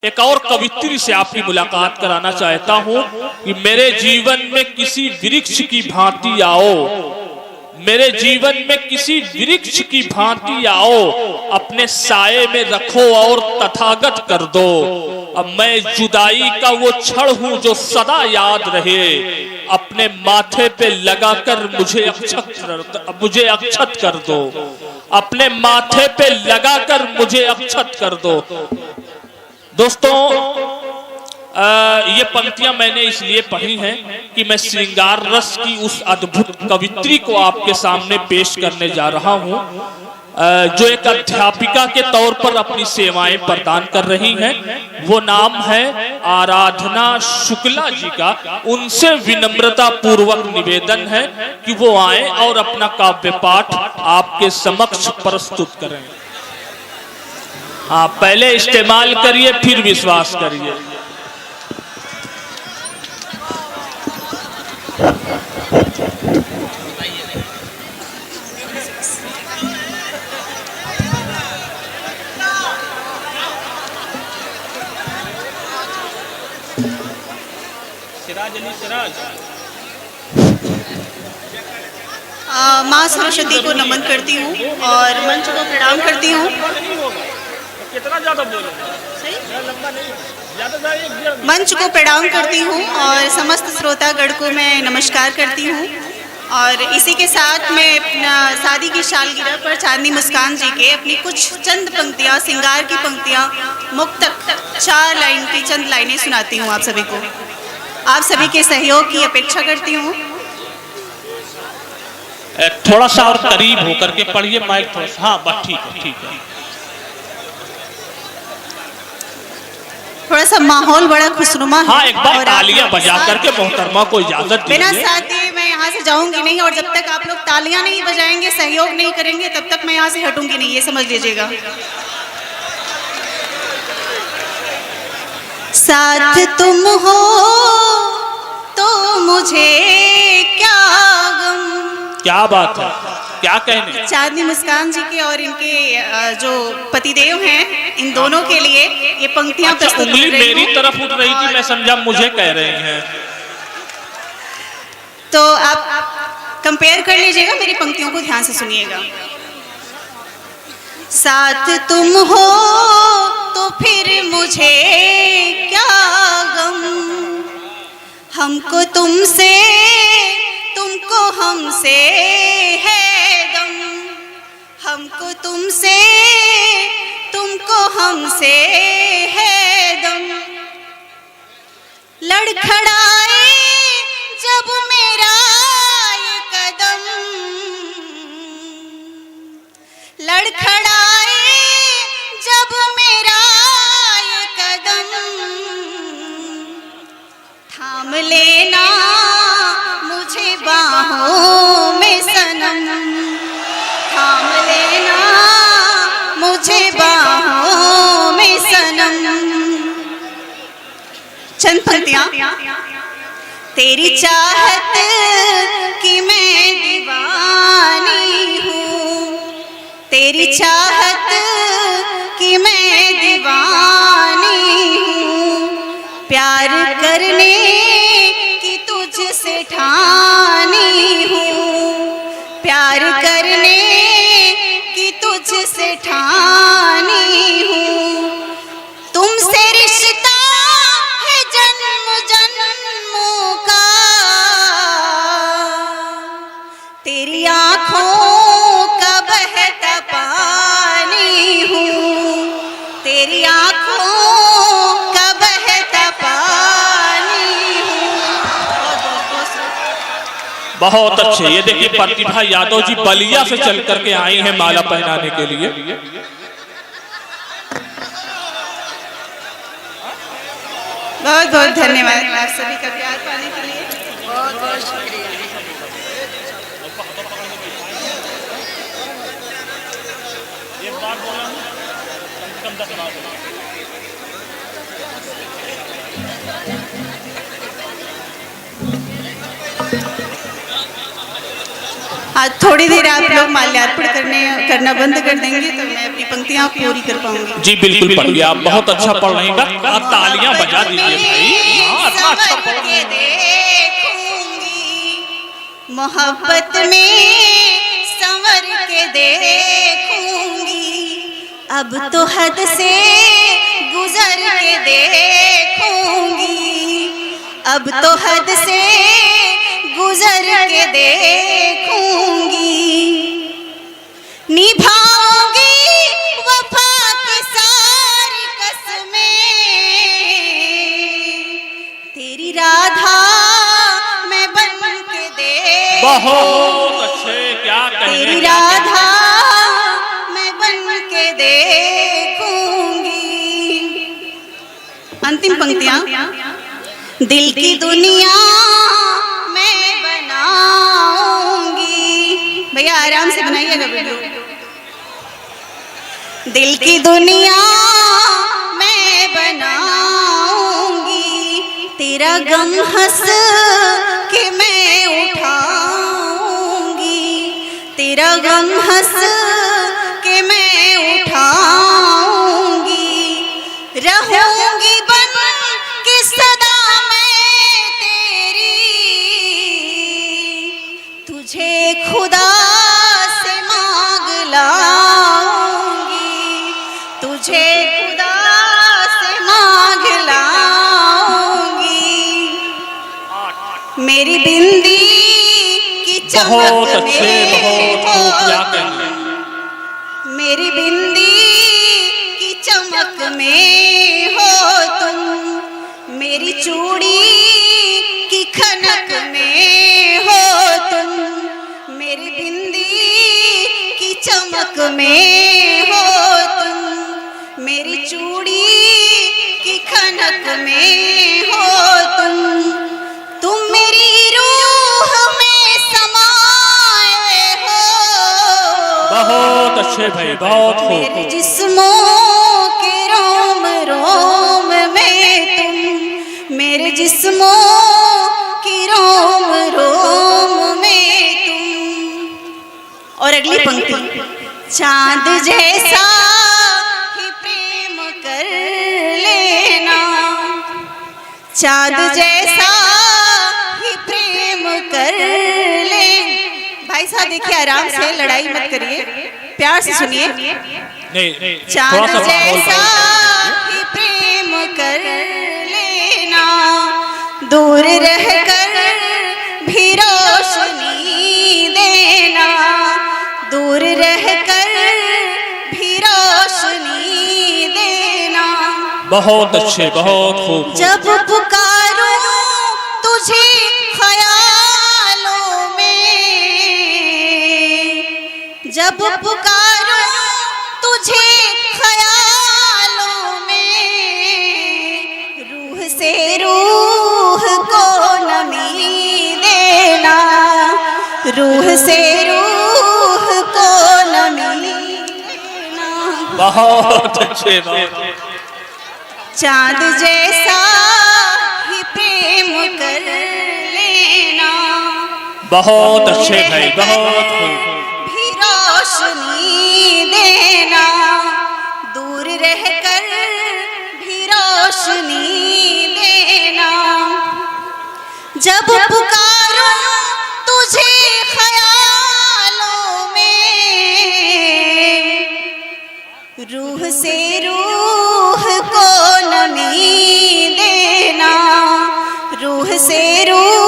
एक और कवित्री से आपकी मुलाकात कराना चाहता हूं कि मेरे जीवन में किसी वृक्ष की भांति आओ, मेरे जीवन में किसी वृक्ष की भांति आओ, अपने साये में रखो और तथागत कर दो। अब मैं जुदाई का वो क्षण हूं जो सदा याद रहे, अपने माथे पे लगाकर मुझे अक्षत कर दो, अपने माथे पे लगाकर मुझे अक्षत कर दो। दोस्तों, ये पंक्तियां मैंने इसलिए पढ़ी हैं कि मैं श्रृंगार रस की उस अद्भुत कवित्री को आपके सामने पेश करने जा रहा हूं, जो एक अध्यापिका के तौर पर अपनी सेवाएं प्रदान कर रही हैं। वो नाम है आराधना शुक्ला जी का। उनसे विनम्रता पूर्वक निवेदन है कि वो आए और अपना काव्य पाठ आपके समक्ष प्रस्तुत करें। हाँ, पहले इस्तेमाल करिए फिर विश्वास करिए। माँ सरस्वती को नमन करती हूँ और मंच को प्रणाम करती हूँ। कितना ज्यादा बोलो, मंच को प्रणाम करती हूँ और समस्त श्रोतागण को मैं नमस्कार करती हूँ। और इसी के साथ मैं अपना शादी की सालगिरह पर चांदनी मुस्कान जी के अपनी कुछ चंद पंक्तियाँ, श्रृंगार की पंक्तियाँ, मुक्तक 4 लाइन की चंद लाइनें सुनाती हूँ आप सभी को। आप सभी के सहयोग की अपेक्षा करती हूँ। थोड़ा सा और करीब होकर के पढ़िए, माइक थोड़ा सा। हाँ बस ठीक है, ठीक है। थोड़ा सा माहौल बड़ा खुशनुमा है। हाँ, एक बार तालियां बजा करके मोहतरमा को इजाजत दीजिए। बिना साथ दिए मैं यहाँ से जाऊंगी नहीं, और जब तक आप लोग तालियां नहीं बजाएंगे, सहयोग नहीं करेंगे, तब तक मैं यहाँ से हटूंगी नहीं, ये समझ लीजिएगा। साथ तुम हो तो मुझे क्या गम। क्या बात है, क्या कहने। चांदनी मुस्कान जी के और इनके जो पतिदेव हैं, इन दोनों के लिए ये पंक्तियां प्रस्तुत कर रही हूं। मेरी तरफ उठ रही थी, मैं समझा मुझे कह रहे हैं। तो आप कंपेयर कर लीजिएगा, मेरी पंक्तियों को ध्यान से सुनिएगा। साथ तुम हो तो फिर मुझे क्या गम, हमको तुमसे तुमको हमसे है दम, हमको तुमसे तुमको हमसे है दम। लड़खड़ाए जब मेरा ये कदम, लड़खड़ाए जब मेरा ये कदम, थाम लेना मुझे बाहों में सनम, थाम लेना मुझे बाहों में सनम। चंद पंक्तियां। तेरी चाहत की मैं दीवानी हूँ, तेरी चाहत की मैं दीवानी हूँ, प्यार करने की तुझसे ठानी हूँ, प्यार करने की तुझसे ठानी हूँ। तुमसे रिश्ता है जन्म जन्मों का, तेरी आँखों का बहता पानी हूँ, तेरी आँखों का बहता पानी हूँ। बहुत अच्छे। ये देखिए प्रतिभा यादव जी बलिया से चल करके आई हैं माला पहनाने के लिए। बहुत बहुत धन्यवाद आप सभी का प्यार पाने के लिए। बहुत बहुत शुक्रिया। एक बार बोला हूं, कम से कम 10 बार बोला। आज थोड़ी देर आप लोग माल्यार्पण करना बंद कर देंगे तो मैं अपनी पंक्तियाँ पूरी कर पाऊंगी। जी बिल्कुल पढ़िए, आप बहुत अच्छा पढ़ रही हैं, तालियां बजा दीजिए भाई। हाँ, इतना अच्छा पढ़ रही हैं। मोहब्बत में संवर के देखूंगी, अब तो हद से गुजर के देखूंगी, अब तो हद से गुजर के देखूंगी, निभाऊंगी वफा की सारी कसमें, तेरी राधा मैं बन के देखूंगी, बहुत अच्छे, क्या कहने, तेरी राधा मैं बन के देखूंगी। अंतिम पंक्तियां। दिल की दुनिया मैं बनाऊंगी, भैया आराम से बनाइएगा वीडियो। दिल की दुनिया मैं बनाऊंगी, तेरा गम हंस के मैं उठाऊंगी, तेरा गम हंस के मैं उठाऊंगी, रहूंगी बन के सदा मैं तेरी, तुझे खुदा से मांग लाऊंगी, तुझे खुदा से मांग लाऊंगी, मेरी बिंदी की बहुत चमक अच्छे, में बहुत खूब, क्या कहने, मेरी बिंदी की चमक में हो तुम, मेरी चूड़ी की खनक में हो तुम, मेरी बिंदी की चमक में हो तुम, मेरी चूड़ी की खनक में हो तुम मेरी रूह में समाए हो। बहुत अच्छे भाई, बहुत खूब। मेरे जिस्मों के रोम रोम में तुम, मेरे जिस्मों की रोम रोम में तुम। और अगली पंक्ति। चांद जैसा ही प्रेम कर लेना, चांद जैसा ही प्रेम कर ले। भाई साहब देखिए आराम से, लड़ाई मत करिए, प्यार से सुनिए। नहीं, चांद जैसा ही प्रेम कर लेना, दूर रहकर भी रोशनी देना, दूर रहकर भी रोशनी देना। बहुत अच्छे, बहुत खूब। जब पुकारूं तुझे ख्यालों में, जब पुकारूं तुझे ख्यालों में, रूह से रूह को नमी देना, रूह से रूह को नमी देना। बहुत अच्छे, बहुत। चांद जैसा ही प्रेम कर लेना, बहुत अच्छे भाई, बहुत खूब। भी रोशनी देना, दूर रहकर भी रोशनी देना। जब पुकारूं तुझे ख्यालों में, रूह से रूह को नमी देना, रूह से रूह